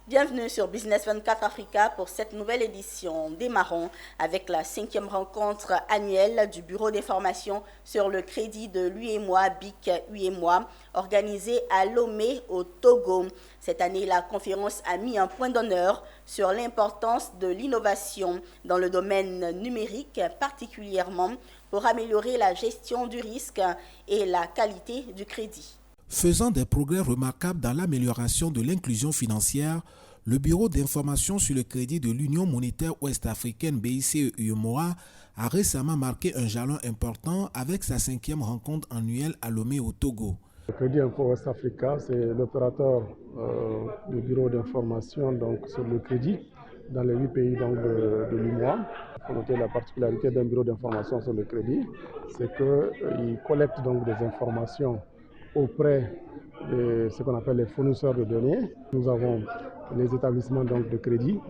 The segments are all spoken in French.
Bienvenue sur Business 24 Africa pour cette nouvelle édition. Démarrons avec la 5e rencontre annuelle du Bureau d'information sur le crédit de l'UEMOA, BIC UEMOA, organisée à Lomé au Togo. Cette année, la conférence a mis un point d'honneur sur l'importance de l'innovation dans le domaine numérique, particulièrement pour améliorer la gestion du risque et la qualité du crédit. Faisant des progrès remarquables dans l'amélioration de l'inclusion financière, le Bureau d'information sur le crédit de l'Union monétaire ouest-africaine BICE-UEMOA a récemment marqué un jalon important avec sa 5e rencontre annuelle à Lomé au Togo. Le Crédit Info West Africa, c'est l'opérateur du bureau d'information sur le crédit dans les 8 pays de l'UEMOA. Il faut noter la particularité d'un bureau d'information sur le crédit, c'est qu'il collecte donc des informations auprès de ce qu'on appelle les fournisseurs de données. Nous avons les établissements de crédit,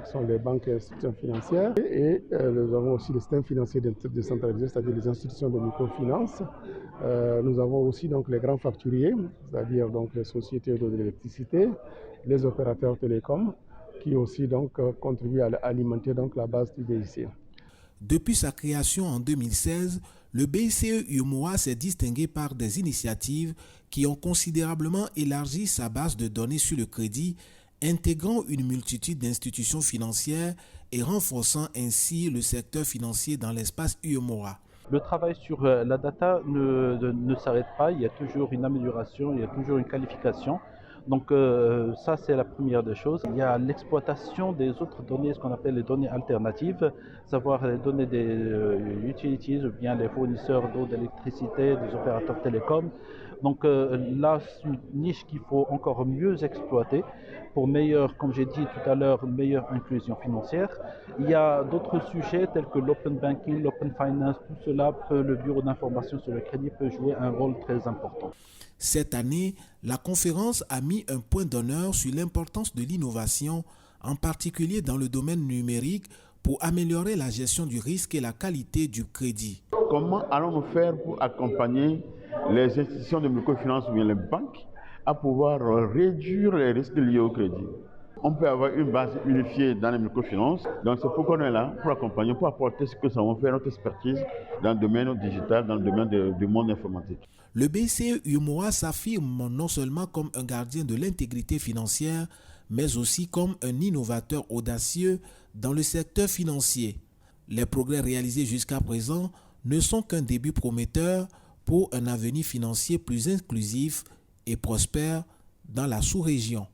qui sont les banques et institutions financières, et nous avons aussi les systèmes financiers décentralisés, c'est-à-dire les institutions de microfinance. Nous avons aussi les grands facturiers, c'est-à-dire les sociétés de l'électricité, les opérateurs télécoms, qui aussi contribuent à alimenter la base du BIC. Depuis sa création en 2016, le BICE-UEMOA s'est distingué par des initiatives qui ont considérablement élargi sa base de données sur le crédit, intégrant une multitude d'institutions financières et renforçant ainsi le secteur financier dans l'espace UEMOA. Le travail sur la data ne s'arrête pas, il y a toujours une amélioration, il y a toujours une qualification. Donc ça, c'est la première des choses. Il y a l'exploitation des autres données, ce qu'on appelle les données alternatives, savoir les données des utilities ou bien les fournisseurs d'eau, d'électricité, des opérateurs télécoms. Donc là, c'est une niche qu'il faut encore mieux exploiter pour meilleure, comme j'ai dit tout à l'heure, meilleure inclusion financière. Il y a d'autres sujets tels que l'open banking, l'open finance, tout cela, le bureau d'information sur le crédit peut jouer un rôle très important. Cette année, la conférence a mis un point d'honneur sur l'importance de l'innovation, en particulier dans le domaine numérique, pour améliorer la gestion du risque et la qualité du crédit. Comment allons-nous faire pour accompagner les institutions de microfinance ou bien les banques à pouvoir réduire les risques liés au crédit? On peut avoir une base unifiée dans les microfinances. Donc c'est pourquoi on est là, pour accompagner, pour apporter ce que nous savons faire, notre expertise dans le domaine digital, dans le domaine du monde informatique. Le BICE-UEMOA s'affirme non seulement comme un gardien de l'intégrité financière, mais aussi comme un innovateur audacieux dans le secteur financier. Les progrès réalisés jusqu'à présent ne sont qu'un début prometteur pour un avenir financier plus inclusif et prospère dans la sous-région.